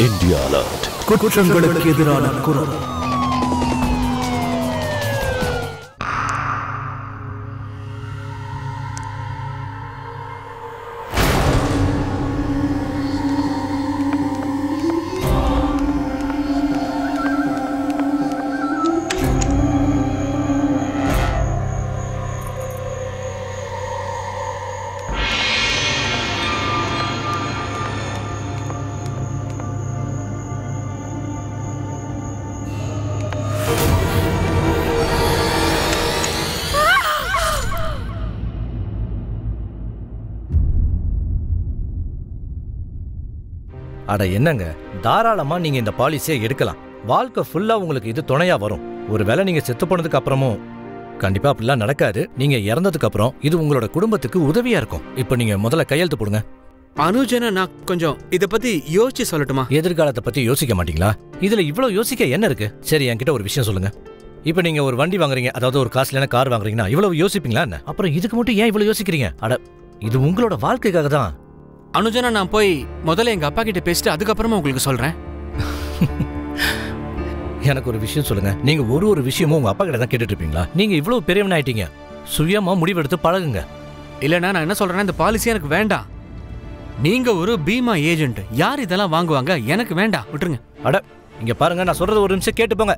India Alert. குற்றங்களுக்கு எதிரான குரல். அட என்னங்க, தாராளமா நீங்க இந்த பாலிசியை எடுக்கலாம். வாழ்க்கை ஃபுல்லா உங்களுக்கு இது துணையா வரும். ஒருவேளை நீங்க செத்து போனதுக்கு அப்புறமும் கண்டிப்பா அப்படிலாம் நடக்காது. நீங்க இறந்ததுக்கு அப்புறம் இது உங்களோட குடும்பத்துக்கு உதவியா இருக்கும். இப்போ நீங்க முதல்ல கையெழுத்து போடுங்க. அனுஜனா, நான் கொஞ்சம் இத பத்தி யோசிச்சு சொல்லட்டுமா? எதிர்காலத்தை பத்தி யோசிக்க மாட்டீங்களா? இதுல இவ்வளவு யோசிக்க என்ன இருக்கு? சரி, என்கிட்ட ஒரு விஷயம் சொல்லுங்க. இப்போ நீங்க ஒரு வண்டி வாங்குறீங்க, அதாவது ஒரு காஸ்ட்லியான கார் வாங்குறீங்கன்னா இவ்வளவு யோசிப்பீங்களா என்ன? அப்புறம் இதுக்கு மட்டும் ஏன் இவ்வளவு யோசிக்கிறீங்க? அட, இது உங்களோட வாழ்க்கைக்காக தான். அனுஜனா, நான் போய் முதல்ல எங்க அப்பா கிட்ட பேசிட்டு அதுக்கப்புறமா உங்களுக்கு சொல்றேன். எனக்கு ஒரு விஷயம் சொல்லுங்க. நீங்க ஒரு விஷயமும் உங்க அப்பா கிட்ட தான் கேட்டுட்டு இருப்பீங்களா? நீங்க இவ்வளவு பெரியவன் ஆயிட்டீங்க, சுயமா முடிவெடுத்து பழகுங்க. இல்லனா நான் என்ன சொல்றேன்னா, இந்த பாலிசி எனக்கு வேண்டாம். நீங்க ஒரு பீமா ஏஜென்ட், யார் இதெல்லாம் வாங்குவாங்க? எனக்கு வேண்டாம், விட்டுருங்க. அட, இங்க பாருங்க, நான் சொல்றது ஒரு நிமிஷம் கேட்டு போங்க.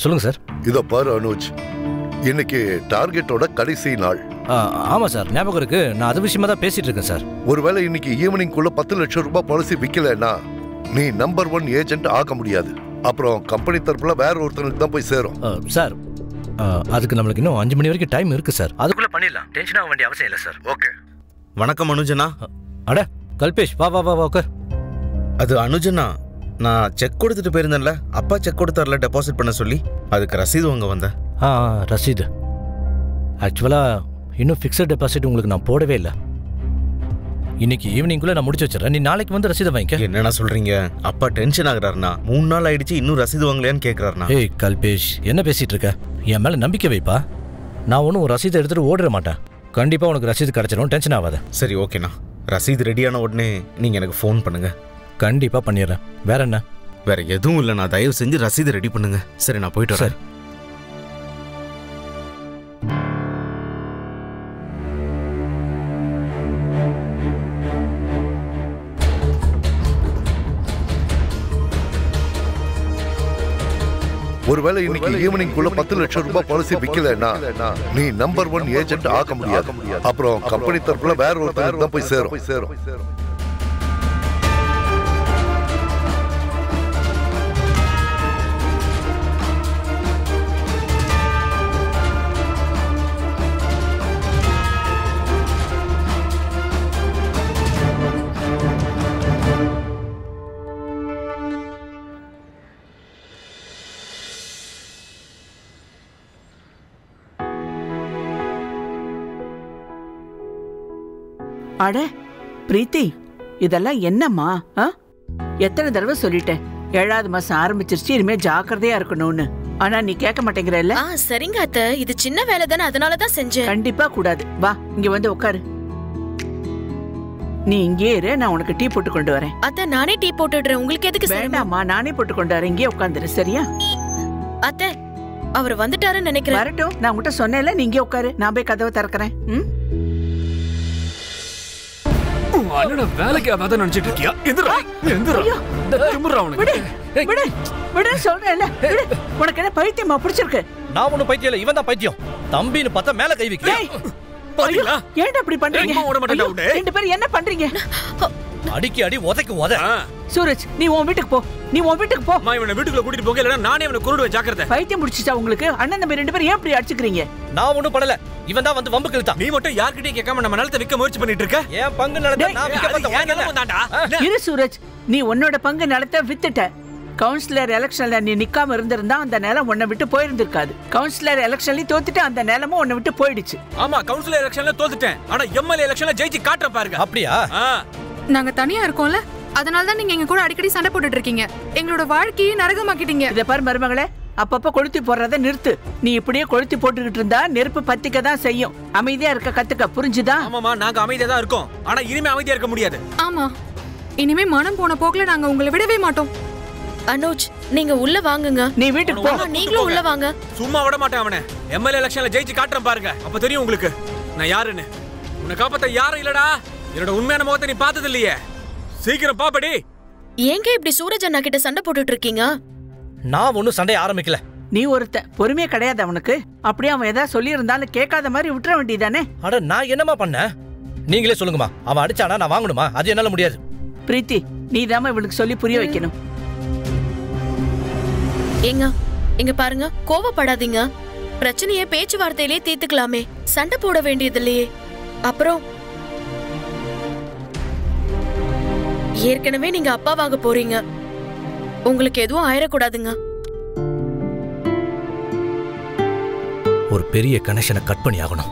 சொல்லுங்க சார். இத பாரு அனுஜ், இன்னைக்கு டார்கெட்டோட கடைசி நாள். ஆமா சார், ஞாபகம் இருக்கு. நான் அது விஷயமா தான் பேசிட்டு இருக்கேன் சார். ஒருவேளை இன்னைக்கு ஈவினிங்குள்ள 10 லட்சம் ரூபாய் பாலிசி விக்கலன்னா நீ நம்பர் 1 ஏஜென்ட் ஆக முடியாது. அப்புறம் கம்பெனி தரப்புல வேற ஒருத்தனுக்கு தான் போய் சேரும். சார், அதுக்கு நம்மளுக்கு இன்னும் 5 மணி வரைக்கும் டைம் இருக்கு சார். அதுக்குள்ள பண்ணிடலாம். டென்ஷன் ஆக வேண்டிய அவசியம் இல்லை சார். ஓகே. வணக்கம் அனுஜனா. அட கல்பேஷ், வா வா வா உட்கார். அது அனுஜனா, நான் செக் கொடுத்துட்டு போயிருந்தேன்ல, அப்பா செக் கொடுத்தார்ல டெபாசிட் பண்ண சொல்லி, அதுக்கு ரசீது வாங்க வந்தேன். ரசீது ஆக்சுவலா இன்னும் ஃபிக்ஸட் டெபாசிட் உங்களுக்கு நான் போடவே இல்லை. இன்னைக்கு ஈவினிங்குள்ள நான் முடிச்சு வச்சிடறேன். நீ நாளைக்கு வந்து ரசீதை வாங்கிக்க. என்னன்னா சொல்றீங்க? அப்பா டென்ஷன் ஆகுறாருனா, 3 நாள் ஆயிடுச்சு, இன்னும் ரசீது வாங்கலையான்னு கேட்கறாருனா. ஏய் கல்பேஷ், என்ன பேசிட்டு இருக்க? என் மேல நம்பிக்கை வைப்பா. நான் ஒன்றும் ரசீதை எடுத்துட்டு ஓடிட மாட்டேன். கண்டிப்பா உனக்கு ரசீது கிடைச்சிடும், டென்ஷன் ஆகாத. சரி, ஓகேண்ணா. ரசீது ரெடியான உடனே நீங்க எனக்கு ஃபோன் பண்ணுங்க. கண்டிப்பா பண்ணிடுறேன். வேற என்ன? வேற எதுவும் இல்லை, நான் தயவு செஞ்சு ரசீது ரெடி பண்ணுங்க. சரி, நான் போயிட்டு வரேன். ஒருவேளை இன்னைக்கு ஈவினிங்குள்ள 10 லட்சம் ரூபாய் பாலிசி விக்கலன்னா நீ நம்பர் 1 ஏஜென்ட் ஆக முடியாது. அப்புறம் கம்பெனி தரப்புல வேற ஒருத்தனுக்கு தான் போய் சேரும். அட பிரீத்தி, இதெல்லாம் என்னம்மா? எத்தனை தடவை சொல்லிட்டேன், 7வது மாசம் ஆரம்பிச்சிருச்சு, இனிமே ஜாக்கிரதையா இருக்கணும்னு. ஆனா நீ கேட்க மாட்டேங்கிறல்ல. சரிங்க அத்தை, இது சின்ன வேலை தானே, அதனாலதான் செஞ்சேன். கண்டிப்பா கூடாது. வா, இங்க வந்து உட்காரு. நீ இங்கே இரு, நான் உனக்கு டீ போட்டு கொண்டு வரேன். அத்தை, நானே டீ போட்டுடுறேன். உங்களுக்கு எதுக்கு? வேண்டாமா, நானே போட்டு கொண்டு வரேன். இங்கே உட்காந்துரு, சரியா? அத்தை, அவர் வந்துட்டாருன்னு நினைக்கிறேன். வரட்டும், நான் உங்ககிட்ட சொன்னேன்ல, நீ இங்கே உட்காரு, நான் போய் கதவை திறக்கிறேன். வேலைக்கு அதான் நினைச்சிட்டு இருக்கியா? உனக்கு என்ன பைத்தியமா பிடிச்சிருக்கு? நான் ஒன்னும் பைத்தியம் இல்ல, இவன் தான் பைத்தியம். தம்பின்னு பார்த்தா மேல கை வைக்க. ஏன்டா இப்படி பண்றீங்க? 2 பேரும் என்ன பண்றீங்க? அடிக்கி அடி, உதைக்கு உத. சூரஜ், நீ உன் வீட்டுக்கு போ. இவனை வீட்டுக்குள்ள கூட்டிட்டு போங்க, இல்லனா நானே இவனை கொன்னுடுவேன். ஜாக்கிரதை. பைத்தியம் முடிச்சிச்சா உங்களுக்கு? அண்ணன் தம்பி 2 பேரும் ஏன் இப்படி அடிச்சுக்கிறீங்க? நான் ஒண்ணும் பண்ணல, இவன் தான் வந்து வம்பு கிழித்தான். நீ மட்டும் யார்கிட்டயும் கேட்காம நம்ம நிலத்தை விற்க முயற்சி பண்ணிட்டு இருக்க. ஏன் பங்கு நிலத்தை நான் விற்க பார்த்தேன். இரு சூரஜ், நீ உன்னோட பங்கு நிலத்தை வித்துட்ட. கவுன்சிலர் எலெக்ஷன்ல நீ நிக்காம இருந்திருந்தா அந்த நிலம் உன்னை விட்டு போயிருந்திருக்காது. கவுன்சிலர் எலெக்ஷன்ல தோத்துட்டு அந்த நிலமும் உன்னை விட்டு போயிடுச்சு. ஆமா, கவுன்சிலர் எலெக்ஷன்ல தோத்துட்டேன். ஆனா எம்எல்ஏ எலெக்ஷன்ல ஜெயிச்சு காட்ட பாருங்க. அப்படியா? நாங்க தனியா இருக்கோம்ல, அதனால தான் நீங்க எங்க கூட அடிக்கடி சண்டை போட்டுட்டு இருக்கீங்க. எங்களோட வாழ்க்கையை நரகமாக்கிட்டீங்க. இத பாரு மருமகளே, அப்பப்ப கொளுத்தி போடுறத நிறுத்து. நீ இப்படியே கொளுத்தி போட்டுக்கிட்டு இருந்தா நெருப்பு பத்திக்க தான் செய்யும். அமைதியா இருக்க கத்துக்க, புரிஞ்சுதா? ஆமாமா, நாங்க அமைதியா தான் இருக்கோம். ஆனா இனிமே அமைதியா இருக்க முடியாது. ஆமா, இனிமே மனம் போன போக்குல நாங்க உங்களை விடவே மாட்டோம். அனுஜ், நீங்க உள்ள வாங்குங்க. நீ வீட்டுக்கு போ. நீங்களும் உள்ள வாங்க. சும்மா விட மாட்டேன் அவனை. எம்எல்ஏ எலெக்ஷன்ல ஜெயிச்சு காட்டுறேன் பாருங்க, அப்ப தெரியும் உங்களுக்கு நான் யாருன்னு. உன்னை காப்பாத்த யாரும் இல்லடா. என்னோட உண்மையான முகத்தை நீ பார்த்தது இல்லையே. சீக்கிரம் பாப்படி. ஏங்க இப்படி சூரஜ் அண்ணா கிட்ட சண்டை போட்டுட்டு இருக்கீங்க? நான் ஒன்னும் சண்டைய ஆரம்பிக்கல. நீ ஒருத்த பொறுமையே கிடையாது அவனுக்கு. அப்படியே அவன் ஏதாவது சொல்லி இருந்தாலும் கேட்காத மாதிரி விட்டுற வேண்டியதானே. அட நான் என்னமா பண்ணேன்? நீங்களே சொல்லுங்கம்மா. அவன் அடிச்சானா நான் வாங்கணுமா? அது என்னால முடியாது. பிரீத்தி, நீ தாம இவளுக்கு சொல்லி புரிய வைக்கணும். ஏங்க இங்க பாருங்க, கோவப்படாதீங்க. பிரச்சனையை பேச்சுவார்த்தையிலே தீர்த்துக்கலாமே. சண்டை போட வேண்டியது இல்லையே. அப்புறம் ஏற்கனவே நீங்க அப்பாவாக போறீங்க. உங்களுக்கு எதுவும் ஆயிடக்கூடாதுங்க. ஒரு பெரிய கனெக்ஷனை கட் பண்ணி ஆகணும்.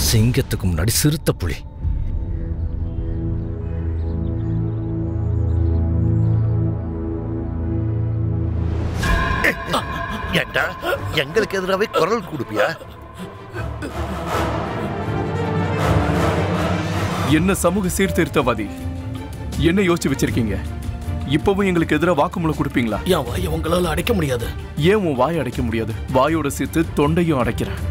சிங்கத்துக்கு முன்னாடி சிறுத்தை புலி. ஏண்டா எங்களுக்கு எதிராகவே குரல் கொடுப்பியா? என்ன சமூக சீர்திருத்தவாதி, என்ன யோசிச்சு வச்சிருக்கீங்க? இப்பவும் எங்களுக்கு எதிராக வாக்குமூலம் கொடுப்பீங்களா? என் வாயை உங்களால அடைக்க முடியாது. ஏன் உன் வாயை அடைக்க முடியாது? வாயோட சேர்த்து தொண்டையும் அடைக்கிறேன்.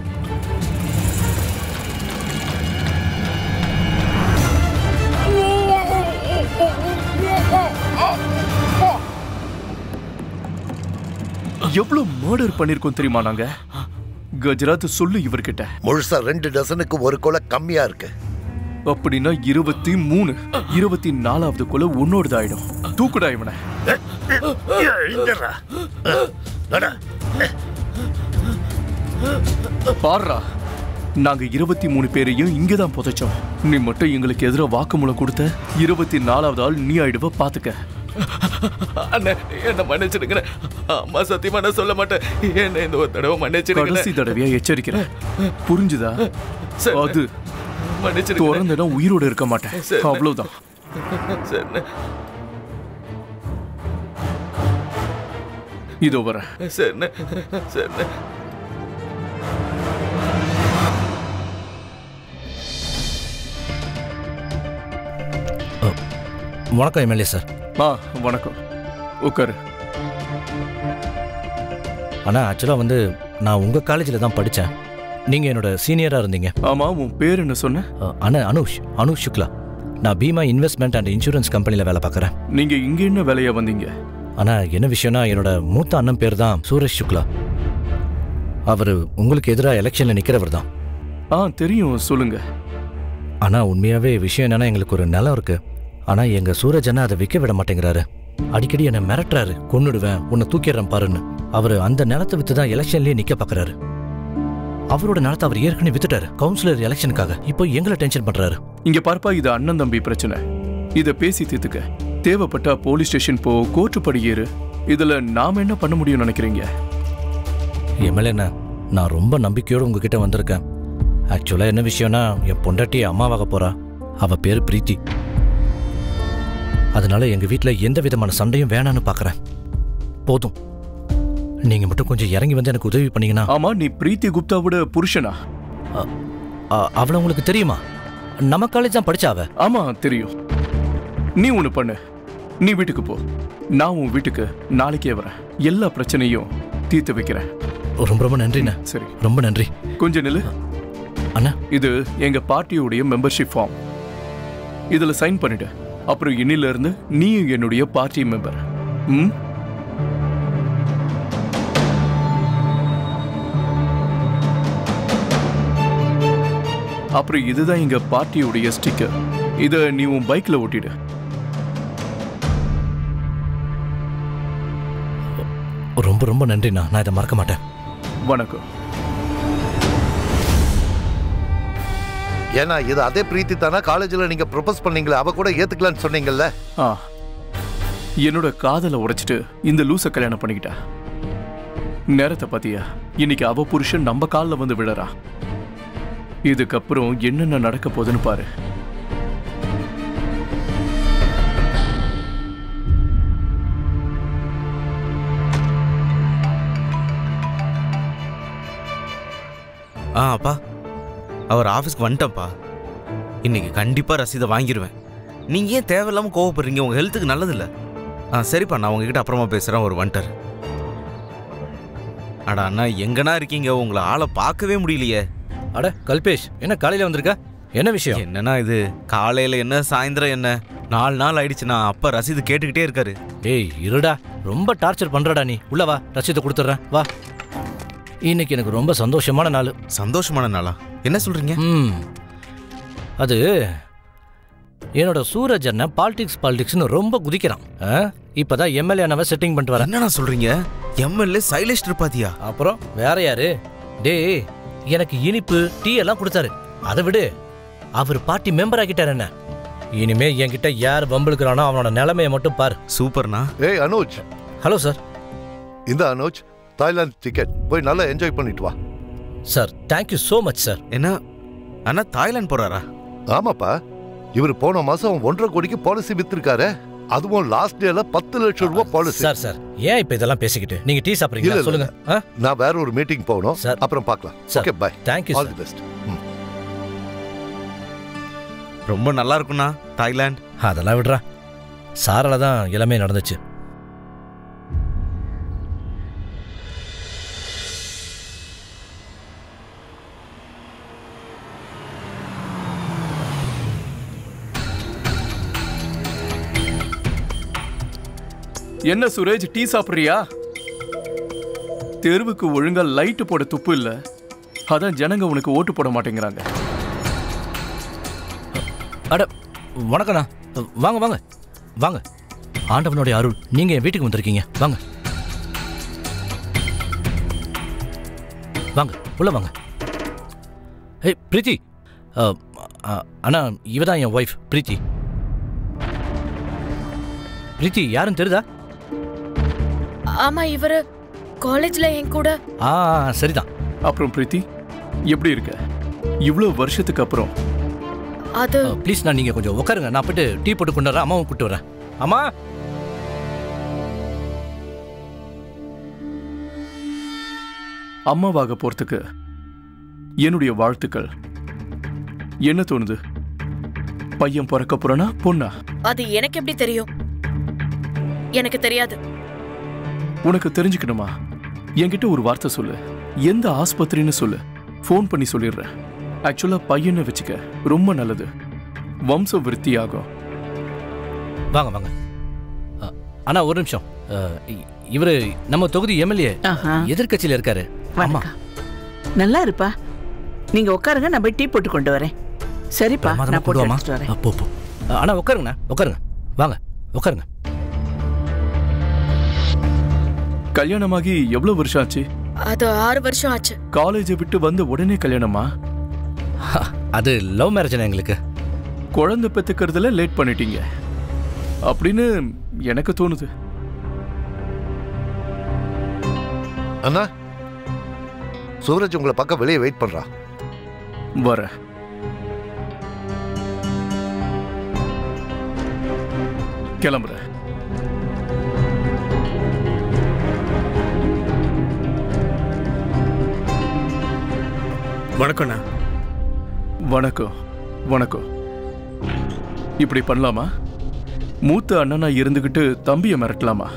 எவ்வளவு மர்டர் பண்ணிருக்கோம் தெரியுமா நாங்க? கஜராத் சொல்லு இவர்கிட்ட. முழுசா 2 டசனுக்கு ஒரு கொலை கம்மியா இருக்கு. அப்படின்னா 23, 24வது கொலை உன்னோடதாயிடும். தூக்குடா இவனை. பாடுறா, நாங்க 23 பேரையும் இங்கதான் புதைச்சோம். நீ மட்டும் எங்களுக்கு எதிராக வாக்குமூலம் கொடுத்த 24வது ஆள் நீ ஆயிடுவ, பாத்துக்க. அண்ணே, என்ன மன்னிச்சிடுங்க. அம்மா சத்தியமா நான் சொல்ல மாட்டேன். என்ன இந்த ஒரு தடவை மன்னிச்சிடுங்க. கடைசி தடவையா எச்சரிக்கிறேன், புரிஞ்சுதா? அது திறந்தா உயிரோட இருக்க மாட்டேன், அவ்வளவுதான். இதோ வர. வணக்கம் எம்எல்ஏ சார். வணக்கம், உட்காரு. ஆனா ஆக்சுவலா நான் உங்க காலேஜில் தான் படித்தேன். நீங்க என்னோட சீனியரா இருந்தீங்க. ஆமா, உன் பேர் என்ன சொன்ன? அனுஷ் சுக்லா. நான் பீமா இன்வெஸ்ட்மெண்ட் அண்ட் இன்சூரன்ஸ் கம்பெனியில் வேலை பார்க்குறேன். நீங்க இங்க என்ன வேலையா வந்தீங்க? ஆனா என்ன விஷயம்னா, என்னோட மூத்த அண்ணன் பேர் தான் சூரஜ் சுக்லா. அவர் உங்களுக்கு எதிராக எலெக்ஷன்ல நிக்கிறவர் தான். தெரியும், சொல்லுங்க. ஆனா உண்மையாவே விஷயம் என்னன்னா, எங்களுக்கு ஒரு நிலம் இருக்கு. ஆனா எங்க சூரஜ் அண்ணா அதை விற்க விட மாட்டேங்கிறாரு. அடிக்கடி என்னை மிரட்டுறாரு, கொன்னுடுவேன், உன்னை தூக்கிடுறேன் பாருன்னு. அவரு அந்த நிலத்தை வித்து தான் எலெக்ஷன்லயே நிக்க பாக்குறாரு. அவரோட நிலத்தை அவர் ஏற்கனவே வித்துட்டாரு கவுன்சிலர் எலெக்ஷனுக்காக. இப்போ எங்களை டென்ஷன் பண்றாரு. இங்க பார்ப்பா, இது அண்ணன் தம்பி பிரச்சனை. இத பேசி தீர்த்துக்க. தேவைப்பட்டா போலீஸ் ஸ்டேஷன் போ, கோர்ட்டு படி ஏறு. இதுல நாம என்ன பண்ண முடியும்னு நினைக்கிறீங்க? எம்எல்ஏ, நான் ரொம்ப நம்பிக்கையோடு உங்ககிட்ட வந்திருக்கேன். ஆக்சுவலா என்ன விஷயம்னா, என் பொண்டாட்டி அம்மாவாக போறா. அவ பேரு பிரீத்தி. அதனால எங்க வீட்டுல எந்த விதமான சண்டையும் வேணான்னு பாக்குறேன். போதும், நீங்க மட்டும் கொஞ்சம் இறங்கி வந்து எனக்கு உதவி பண்ணீங்கன்னா. ஆமா, நீ பிரீத்தி குப்தாவோட புருஷனா? அவளை உங்களுக்கு தெரியுமா? நம்ம காலேஜ் தான் படிச்சா அவ. ஆமா தெரியும். நீ ஒண்ணு பண்ணு, நீ வீட்டுக்கு போ. நான் உன் வீட்டுக்கு நாளைக்கே வரேன். எல்லா பிரச்சனையும் தீர்த்து வைக்கிறேன். ரொம்ப ரொம்ப நன்றிண்ணா. சரி, ரொம்ப நன்றி. கொஞ்சம் நில்லு அண்ணா. இது எங்க பார்ட்டியோடைய மெம்பர்ஷிப் ஃபார்ம். இதுல சைன் பண்ணிட்டு அப்புறம் இன்னில இருந்து நீயும் என்னுடைய பார்ட்டி மெம்பர். அப்புறம் இதுதான் எங்க பார்ட்டியோடைய ஸ்டிக்கர். இத நீ உன் பைக்ல ஓட்டிடு. ரொம்ப ரொம்ப நன்றிண்ணா, நான் இதை மறக்க மாட்டேன். வணக்கம். ஏன்னா இது அதே பிரீத்தி தானா காலேஜில் நீங்க ப்ரொபோஸ் பண்ணீங்களா? அவ கூட ஏத்துக்கலான்னு சொன்னீங்கல்ல. என்னோட காதலை உடைச்சிட்டு இந்த லூச கல்யாணம் பண்ணிக்கிட்டா. நேரத்தை பாத்தியா? இன்னைக்கு அவ புருஷன் நம்ம காலில் வந்து விழறா. இதுக்கப்புறம் என்னென்ன நடக்க போகுதுன்னு பாரு. அப்பா அவர் ஆஃபீஸ்க்கு வந்துட்டேன்ப்பா. இன்னைக்கு கண்டிப்பாக ரசீதை வாங்கிடுவேன். நீங்கள் ஏன் தேவையில்லாமல் கோவப்படுறீங்க? உங்கள் ஹெல்த்துக்கு நல்லதில்லை. சரிப்பா, நான் உங்ககிட்ட அப்புறமா பேசுகிறேன். ஒரு வந்துட்டார். அடா அண்ணா, எங்கண்ணா இருக்கீங்க? உங்களை ஆளை பார்க்கவே முடியலையே. அட கல்பேஷ், என்ன காலையில் வந்திருக்க? என்ன விஷயம்? என்னண்ணா இது, காலையில் என்ன சாயந்தரம் என்ன, 4 நாள் ஆயிடுச்சுண்ணா. அப்பா ரசீது கேட்டுக்கிட்டே இருக்காரு. ஏய் இருடா, ரொம்ப டார்ச்சர் பண்றடா நீ. உள்ள வா, ரசீதை கொடுத்துட்றேன் வா. இன்னைக்கு எனக்கு ரொம்ப சந்தோஷமான நாள். சந்தோஷமான நாளா? என்ன சொல்றீங்க? அது என்னோட சூரஜ் அண்ணன் பாலிடிக்ஸ்னு ரொம்ப குதிக்கிறான். இப்பதான் எம்எல்ஏ அண்ணாவை செட்டிங் பண்ணிட்டு வரேன். என்னண்ணா சொல்றீங்க? எம்எல்ஏ சைலேஷ் திரிபாதியா? அப்புறம் வேற யாரு? டேய், எனக்கு இனிப்பு டீ எல்லாம் கொடுத்தாரு. அதை விடு, அவர் பார்ட்டி மெம்பர் ஆகிட்டார். என்ன இனிமே என்கிட்ட யார் வம்பிழுக்கிறானோ அவனோட நிலைமையை மட்டும் பாரு. சூப்பர்ண்ணா. ஏய் அனுஜ். Hello sir. இந்த அனுஜ், தாய்லாந்து டிக்கெட், போய் நல்லா என்ஜாய் பண்ணிட்டு வா. Sir thank you so much sir. என்ன அண்ணா தாய்லாந்து போறாரா? ஆமாப்பா, இவர் போன மாசம் 1.5 கோடிக்கு பாலிசி வித்திருக்காரு. அதுவும் லாஸ்ட் டேல 10 லட்சம் ரூபாய் பாலிசி. சார் சார் ஏன் இப்ப இதெல்லாம் பேசிக்கிட்டு? நீங்க டீ சாப்பிடுறீங்களா? சொல்லுங்க. நான் வேற ஒரு மீட்டிங் போகணும். அப்புறம் பார்க்கலாம். Okay bye. Thank you. All the best. ரொம்ப நல்லா இருக்கும்ண்ணா தாய்லாந்து. அதெல்லாம் விடுறா, சாரால தான் எல்லாமே நடந்துச்சு. என்ன சுரேஜ், டீ சாப்பிடுறியா? தெருவுக்கு ஒழுங்கா லைட்டு போட துப்பு இல்ல, அதான் ஜனங்க உனக்கு ஓட்டு போட மாட்டேங்கிறாங்க. அட வணக்கண்ணா, வாங்க வாங்க வாங்க. ஆண்டவனுடைய அருள், நீங்க என் வீட்டுக்கு வந்திருக்கீங்க. வாங்க வாங்க, உள்ள வாங்க. ஏய் பிரீத்தி, அண்ணா இவதான் என் ஒய்ஃப் பிரீத்தி. பிரீத்தி யாருன்னு தெரியுதா? ஆமா, இவரு காலேஜ்ல என் கூட. சரிதான். அப்புறம் பிரீத்தி எப்படி இருக்க இவ்வளவு வருஷத்துக்கு அப்புறம்? அது ப்ளீஸ் நான் நீங்க கொஞ்சம் உட்காருங்க, நான் போயிட்டு டீ போட்டு கொண்டு வரேன். அம்மாவும் கூப்பிட்டு வரேன். அம்மா, அம்மாவாக போறதுக்கு என்னுடைய வாழ்த்துக்கள். என்ன தோணுது? பையன் பிறக்க போறனா பொண்ணா? அது எனக்கு எப்படி தெரியும்? எனக்கு தெரியாது. உனக்கு தெரிஞ்சுக்கணுமா? என்கிட்ட ஒரு வார்த்தை சொல்லு. எந்த ஆஸ்பத்திரின்னு சொல்லு, ஃபோன் பண்ணி சொல்லிடுறேன். ஆக்சுவலா பையனை வச்சுக்க, ரொம்ப நல்லது. வம்ச விருத்தி ஆகும். வாங்க வாங்க. அண்ணா ஒரு நிமிஷம். இவரு நம்ம தொகுதி எம்எல்ஏ, எதிர்கட்சியில இருக்காரு. ஆமா, நல்லா இருப்பா. நீங்க உட்காருங்க, நான் போய் டீ போட்டு கொண்டு வரேன். சரிப்பா, நான் போட்டு எடுத்துட்டு வரேன். போ போ. அண்ணா உட்காருங்கண்ணா, உட்காருங்க. வாங்க உட்காருங்க. கல்யாணமாகி எவ்வளவு வருஷம் ஆச்சு? அது 6 வருஷம் ஆச்சு. காலேஜை விட்டு வந்த உடனே கல்யாணமா? அது லவ் மேரேஜ் எங்களுக்கு. குழந்தை பெத்துக்கிறதுல லேட் பண்ணிட்டீங்க அப்படின்னு எனக்கு தோணுது. அண்ணா, சூரஜ் உங்களை பார்க்க வெளியே வெயிட் பண்றா. வர கிளம்புற. வணக்கம்ண்ணா. வணக்கம் வணக்கம். இப்படி பண்ணலாமா? மூத்த அண்ணனா இருந்துகிட்டு தம்பியை மிரட்டலாமா?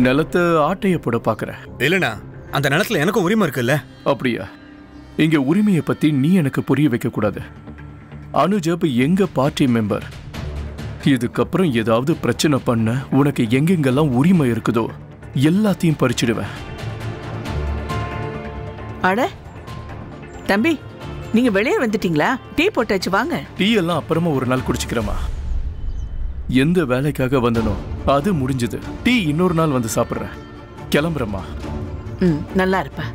நிலத்தை ஆட்டைய போட பாக்குற? இல்லண்ணா, அந்த நிலத்துல எனக்கும் உரிமை இருக்குல்ல. அப்படியா? இங்க உரிமையை பத்தி நீ எனக்கு புரிய வைக்க கூடாது. அனுஜப் எங்க பார்ட்டி மெம்பர். இதுக்கப்புறம் ஏதாவது பிரச்சனை பண்ண உனக்கு எங்கெங்கெல்லாம் உரிமை இருக்குதோ எல்லாத்தையும் பறிச்சிடுவேன். அட தம்பி, நீங்க வெளியே வந்துட்டீங்களா? டீ போட்டாச்சு, வாங்க. டீ எல்லாம் அப்புறமா ஒரு நாள் குடிச்சுக்கிறமா. எந்த வேலைக்காக வந்தனோ அது முடிஞ்சது. டீ இன்னொரு நாள் வந்து சாப்பிடுறேன். கிளம்புறமா. நல்லா இருப்பா.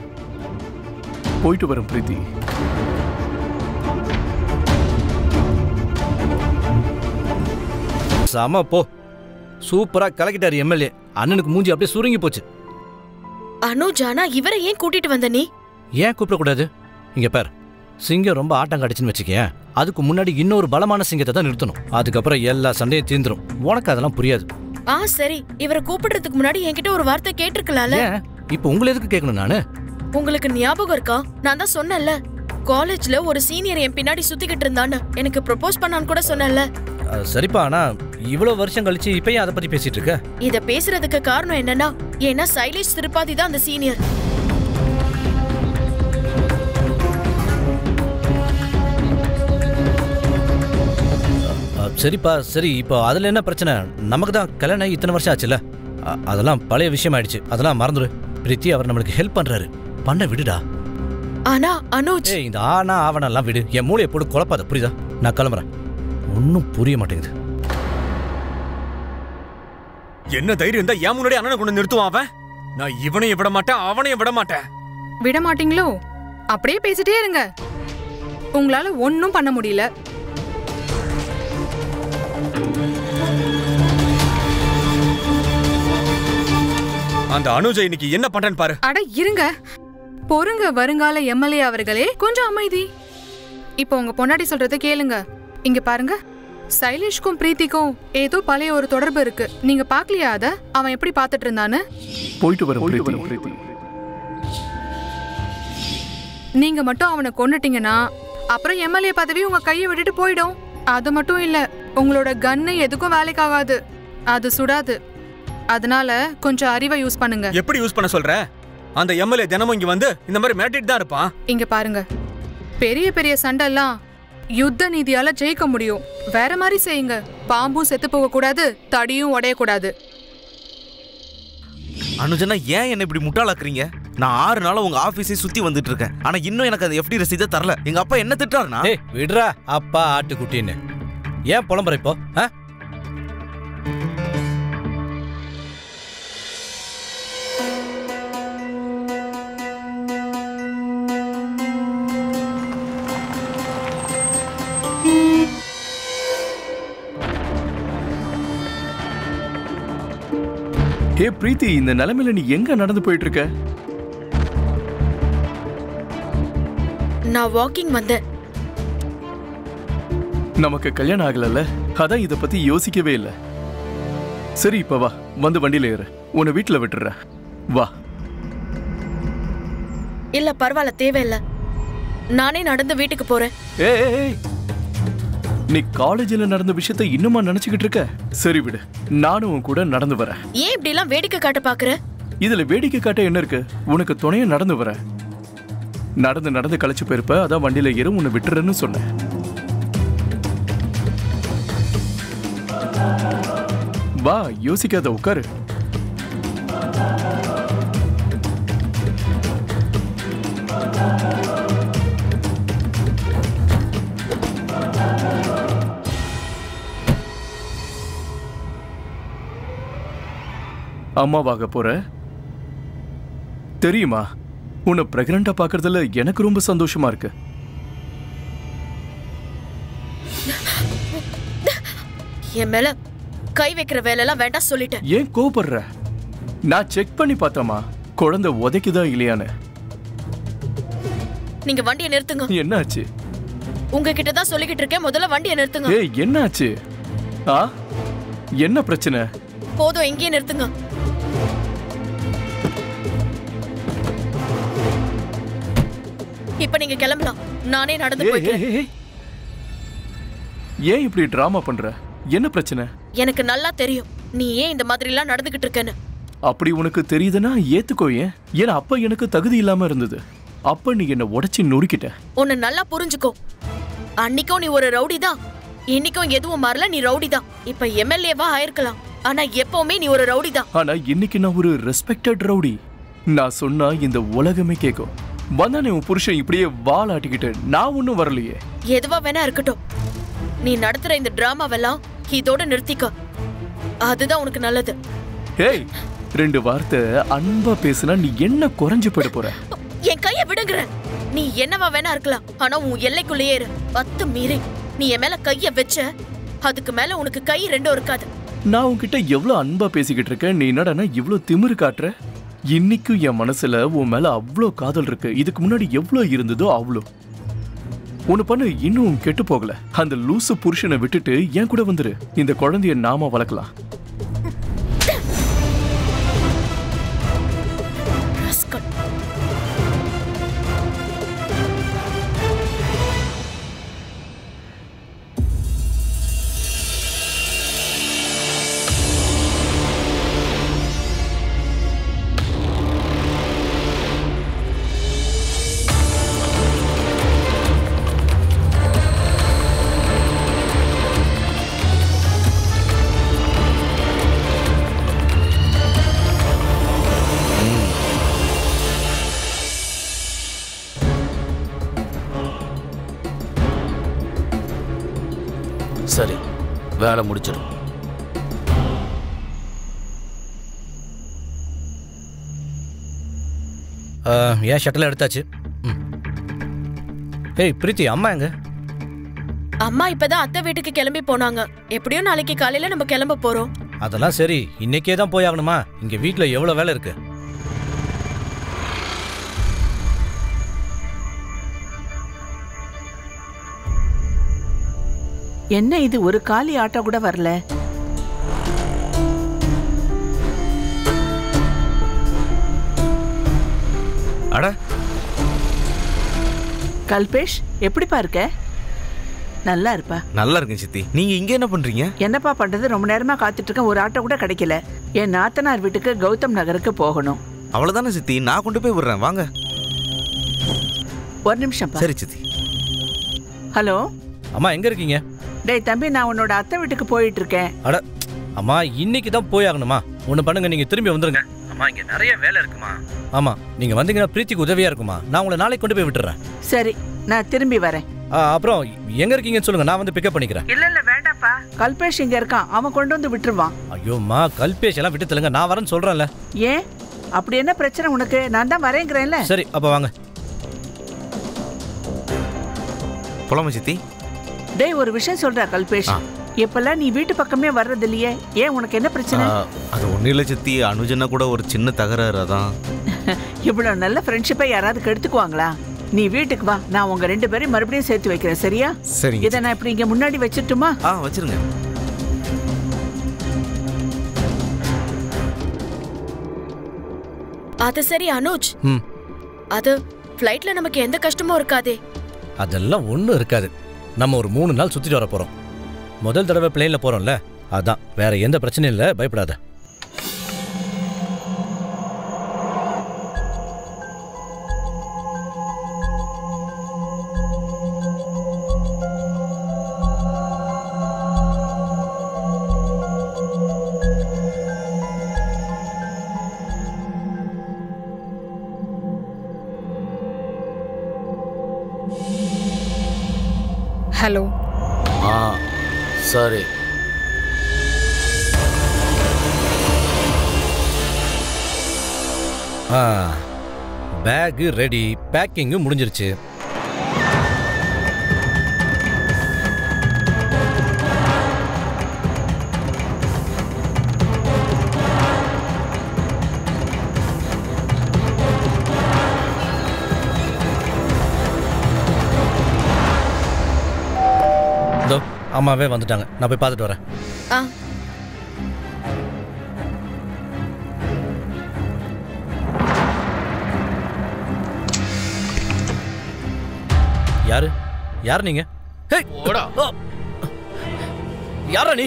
போயிட்டு வரேன் பிரீத்தி. சாமா போ. சூப்பரா கலக்கிட்டாரு எம்எல்ஏ. அண்ணனுக்கு மூஞ்சி அப்படியே சுருங்கி போச்சு. அனுஜானா, இவரை ஏன் கூட்டிட்டு வந்த நீ? ஏன் கூப்பிடக்கூடாது? இங்க பார், சிங்கம் ரொம்ப ஆட்டம் கடிச்சுன்னு வச்சுக்கேன். அதுக்கு முன்னாடி இன்னொரு பலமான சிங்கத்தை தான் நிறுத்தணும். அதுக்கப்புறம் எல்லா சண்டையும் தீந்துரும். உனக்கு அதெல்லாம் புரியாது. சரி, இவரை கூப்பிடுறதுக்கு முன்னாடி என்கிட்ட ஒரு வார்த்தை கேட்டிருக்கலாம்ல. இப்போ உங்களை எதுக்கு கேட்கணும் நானு? உங்களுக்கு ஞாபகம் இருக்கா? நான் தான் சொன்னேன்ல, காலேஜ்ல ஒரு சீனியர் என் பின்னாடி சுத்திக்கிட்டு இருந்தான்னு. எனக்கு ப்ரொபோஸ் பண்ணான்னு கூட சொன்னேன்ல. சரிப்பா, ஆனா இவ்வளவு வருஷம் கழிச்சு இப்பயும் அதை பத்தி பேசிட்டு இருக்க? இத பேசுறதுக்கு காரணம் என்னன்னா, ஏன்னா சைலேஷ் திருப்பாதி தான் அந்த சீனியர். சரிப்பா சரி, இப்போ அதுல என்ன பிரச்சனை? நமக்கு தான் கல்யாணம் இத்தனை வருஷம் ஆச்சுல்ல, அதெல்லாம் பழைய விஷயம் ஆயிடுச்சு, அதெல்லாம் மறந்துடு. பிரீத்தி அவர் நம்மளுக்கு ஹெல்ப் பண்றாரு, பண்ண விடுடா. ஆனா அனுஜ், இந்த ஆனா ஆவணெல்லாம் விடு, என் மூளையை போட்டு குழப்பாத, புரியுதா? நான் கிளம்புறேன். ஒன்னும் புரிய மாட்டேங்குது. என்ன தைரியம் இருந்தா ஏன் முன்னாடி அண்ணனை கொண்டு நிறுத்துவான் அவன்? நான் இவனையும் விட மாட்டேன், அவனையும் விட மாட்டேன். விட மாட்டீங்களோ? அப்படியே பேசிட்டே இருங்க, உங்களால ஒன்னும் பண்ண முடியல. அந்த அனுஜை இன்னைக்கு என்ன பண்றேன்னு பாரு. அட இருங்க, பொறுங்க வருங்கால எம்எல்ஏ அவர்களே, கொஞ்சம் அமைதி. இப்போ உங்க பொண்டாட்டி சொல்றத கேளுங்க. இங்க பாருங்க, சைலேஷ்க்கும் பிரீத்திக்கும் ஏதோ பழைய ஒரு தொடர்பு இருக்கு. நீங்க பாக்கலையா அத? அவன் எப்படி பாத்துட்டு இருந்தான்னு? போயிட்டு வர. நீங்க மட்டும் அவனை கொன்னுட்டீங்கன்னா அப்புறம் எம்எல்ஏ பதவி உங்க கையை விட்டுட்டு போயிடும். அது மட்டும் இல்ல, உங்களோட கன்னு எதுக்கும் வேலைக்கு ஆகாது, அது சுடாது. அதனால கொஞ்சம் அறிவை யூஸ் பண்ணுங்க. எப்படி யூஸ் பண்ண சொல்ற? அந்த எம்எல்ஏ தினமும் இங்க வந்து இந்த மாதிரி மிரட்டிட்டு தான் இருப்பான். இங்க பாருங்க, பெரிய பெரிய சண்டை எல்லாம் யுத்த நீதியால ஜெயிக்க முடியும். வேற மாதிரி செய்யுங்க. பாம்பும் செத்து போக கூடாது, தடியும் உடைய கூடாது. அனுஜனா, ஏன் என்ன இப்படி முட்டாளாக்குறீங்க? நான் 6 நாளா உங்க ஆபீஸை சுத்தி வந்துட்டு இருக்கேன், ஆனா இன்னும் எனக்கு அது எஃப்டி ரசீதை தரல. எங்க அப்பா என்ன திட்டாருனா? விடுறா அப்பா ஆட்டுக்குட்டின்னு. ஏன் புலம்புற இப்போ? ஹே பிரீத்தி, இந்த நிலைமையில நீ எங்க நடந்து போயிட்டு இருக்க? நான் வாக்கிங் வந்தேன். நமக்கு கல்யாணம் ஆகலல்ல, அதான் இத பத்தி யோசிக்கவே இல்ல. சரி இப்ப வா, வந்து வண்டியில ஏறு, உன்னை வீட்டுல விட்டுறேன், வா. இல்ல பரவாயில்ல, தேவையில்ல, நானே நடந்து வீட்டுக்கு போறேன். ஏய், நீ காலேஜ்ல நடந்த விஷயத்தை இன்னுமா நினைச்சுக்கிட்டு இருக்க? சரி விடு, நானும் உன் கூட நடந்து வரேன். ஏன் இப்படி எல்லாம் வேடிக்கை காட்ட பாக்குற? இதுல வேடிக்கை காட்ட என்ன இருக்கு? உனக்கு துணையா நடந்து வரேன். நடந்து நடந்து களைச்சு போயிருப்ப, அதான் வண்டியில ஏற உன்னை விட்டுறேன்னு சொன்னேன். வா, யோசிக்காத, உட்காரு. அம்மாவாக போற தெரியுமா? உன்னை பிரெக்னண்டா பாக்குறதுல எனக்கு ரொம்ப சந்தோஷமா இருக்கு. என் மேல கை வைக்கிற வேலையெல்லாம் வேண்டாம் சொல்லிட்டேன். ஏன் கோபப்படுற? நான் செக் பண்ணி பார்த்தமா குழந்தை உதைக்குதா இல்லையான்னு. நீங்க வண்டியை நிறுத்துங்க. என்னாச்சு? உங்ககிட்ட தான் சொல்லிக்கிட்டு இருக்கேன், முதல்ல வண்டியை நிறுத்துங்க. ஏய், என்னாச்சு? என்ன பிரச்சனை? போதும், எங்கேயே நிறுத்துங்க. இப்ப நீங்க கிளம்பலாம், நானே நடந்து போய்க்கிறேன். ஏன் இப்படி டிராமா பண்ற? என்ன பிரச்சனை? எனக்கு நல்லா தெரியும் நீ ஏன் இந்த மாதிரி எல்லாம் நடந்துகிட்டு இருக்கேன்னு. அப்படி உனக்கு தெரியுதுன்னா ஏத்துக்கோ. ஏன்னா அப்ப எனக்கு தகுதி இல்லாம இருந்தது, அப்ப நீ என்ன உடைச்சு நொறுக்கிட்ட. உன்னை நல்லா புரிஞ்சுக்கோ. அன்னைக்கும் நீ ஒரு ரவுடி தான், இன்னைக்கும் எதுவும் மாறல, நீ ரவுடி தான். இப்ப எம்எல்ஏவா ஆயிருக்கலாம், ஆனா எப்பவுமே நீ ஒரு ரவுடி தான். ஆனா இன்னைக்கு நான் ஒரு ரெஸ்பெக்டட் ரவுடி. நான் சொன்னா இந்த உலகமே கேட்கும். வந்தானே உன் புருஷன் இப்படியே வால் ஆட்டிக்கிட்டு, நான் ஒன்னும் வரலையே. எதுவா வேணா இருக்கட்டும், நீ நடத்துற இந்த டிராமாவெல்லாம் இதோட நிறுத்திக்க, அதுதான் உனக்கு நல்லது. ஏய், 2 வார்த்தை அன்பா பேசுனா நீ என்ன குறைஞ்சு போயிட போற? என் கைய விடுங்கிற. நீ என்னவா வேணா இருக்கலாம், ஆனா உன் எல்லைக்குள்ளேயே இரு. 10 மீறி நீ என் மேல கைய வச்ச, அதுக்கு மேல உனக்கு கை 2 இருக்காது. நான் உன்கிட்ட எவ்வளவு அன்பா பேசிக்கிட்டு இருக்கேன், நீ என்னடா இவ்வளவு திமிரு காட்டுற? இன்னைக்கும் என் மனசுல உன் மேல அவ்வளோ காதல் இருக்கு, இதுக்கு முன்னாடி எவ்வளோ இருந்ததோ அவ்வளோ. ஒண்ணு பண்ணு, இன்னும் கெட்டு போகல. அந்த லூசு புருஷனை விட்டுட்டு என் கூட வந்துரு, இந்த குழந்தைய நாம வளர்க்கலாம். வேலை முடிச்சிடும். ஏன் ஷட்டில் எடுத்தாச்சு. ஏய் பிரீத்தி, அம்மா எங்க? அம்மா இப்பதான் அத்தை வீட்டுக்கு கிளம்பி போனாங்க. எப்படியும் நாளைக்கு காலையில நம்ம கிளம்ப போறோம். அதெல்லாம் சரி, இன்னைக்கே தான் போய் ஆகணுமா? இங்க வீட்ல எவ்வளவு வேலை இருக்கு. என்ன இது, ஒரு காலி ஆட்டோ கூட வரல? அட கல்பேஷ், எப்படிப்பா இருக்க? நல்லா இருப்பா. நல்லா இருக்கேன் சித்தி. நீங்க இங்க என்ன பண்றீங்க? என்னப்பா பண்றது, ரொம்ப நேரமா காத்துட்டு இருக்கேன். ஒரு ஆட்டோ கூட கிடைக்கல. என் நாத்தனார் வீட்டுக்கு கௌதம் நகருக்கு போகணும். அவ்வளவுதானே சித்தி, நான் கொண்டு போய் விடுறேன், வாங்க. ஒரு நிமிஷம். சரி சித்தி. ஹலோ அம்மா, எங்க இருக்கீங்க? டேய் தம்பி, நான் உன்னோட அத்தை வீட்டுக்கு போயிட்டு இருக்கேன். அட அம்மா, இன்னைக்கு தான் போய் ஆகணுமா? ஒண்ணு பண்ணுங்க, நீங்க திரும்பி வந்துருங்க. அம்மா, இங்க நிறைய வேலை இருக்குமா? ஆமா, நீங்க வந்தீங்கன்னா பிரீத்திக்கு உதவியா இருக்குமா? நான் உங்களை நாளைக்கு கொண்டு போய் விட்டுறேன். சரி, நான் திரும்பி வரேன். அப்புறம் எங்க இருக்கீங்கன்னு சொல்லுங்க, நான் வந்து பிக்கப் பண்ணிக்கிறேன். இல்ல வேண்டாப்பா, கல்பேஷ் இங்க இருக்கான், அவன் கொண்டு வந்து விட்டுருவான். ஐயோம்மா, கல்பேஷ் எல்லாம் விட்டு தள்ளுங்க, நான் வரேன்னு சொல்றேன்ல. ஏன் அப்படி என்ன பிரச்சனை உனக்கு? நான் தான் வரேங்கிறேன்ல. சரி, அப்ப வாங்க போலாமா சித்தி? டேய், ஒரு விஷயம் சொல்றா கல்பேஷ், இப்பெல்லாம் நீ வீட்டு பக்கமே வர்றது இல்லையே, ஏன் உனக்கு என்ன பிரச்சனை? அது ஒன்றும் இல்லை சித்தி, அனுஜனா கூட ஒரு சின்ன தகராறு. அதான். இவ்வளவு நல்ல ஃப்ரெண்ட்ஷிப்பை யாராவது கெடுத்துக்குவாங்களா? நீ வீட்டுக்கு வா, நான் உங்க 2 பேரையும் மறுபடியும் சேர்த்து வைக்கிறேன், சரியா? சரி. இதை நான் இப்படி இங்க முன்னாடி வச்சிட்டுமா? வச்சிருங்க. அது சரி அனுஜ், அது ஃப்ளைட்ல நமக்கு எந்த கஷ்டமும் இருக்காதே. அதெல்லாம் ஒண்ணும் இருக்காது. நம்ம ஒரு 3 நாள் சுத்திட்டு வர போறோம். முதல் தடவை பிளேன்ல போறோம்ல, அதான். வேற எந்த பிரச்சனையும் இல்லை, பயப்படாத. ஹலோ. சரி. பேக் ரெடி, பேக்கிங் முடிஞ்சிருச்சு. அம்மாவே வந்துட்டாங்க, நான் போய் பார்த்துட்டு வரேன். யாரு யார் நீங்க? யாரா நீ?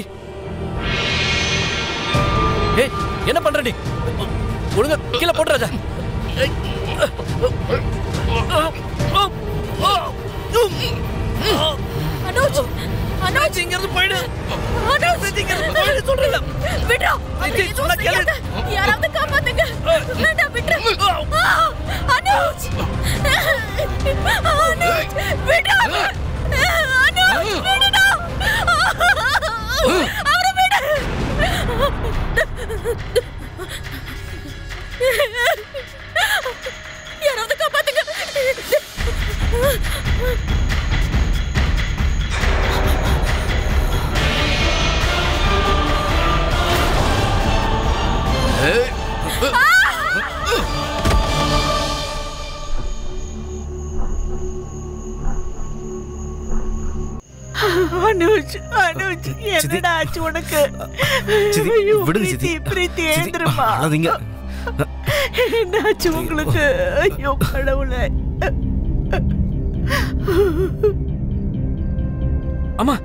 என்ன பண்ற நீ? ஒழுங்கா கீழே போட்டுறாத. அனுஜ், அனுஜ் இங்க இருந்து போயிடு. அனுஜ், இங்க இருந்து போயிடு சொல்றல. விட்றா. சொன்னா கேளு. யாராவது காப்பாத்துங்க. வேண்டாம், விட்றா. அனுஜ், அனுஜ், விட்றா. அனுஜ், விடுடா. அவரை விடு. யாராவது காப்பாத்துங்க. அனுஜ், அனுஜ், என்னடா ஆச்சு உனக்கு? விடுங்க சித்தி. பிரீத்தி, எழுந்திருப்பா. என்னாச்சு உங்களுக்கு? ஐயோ கடவுளே. அம்மா,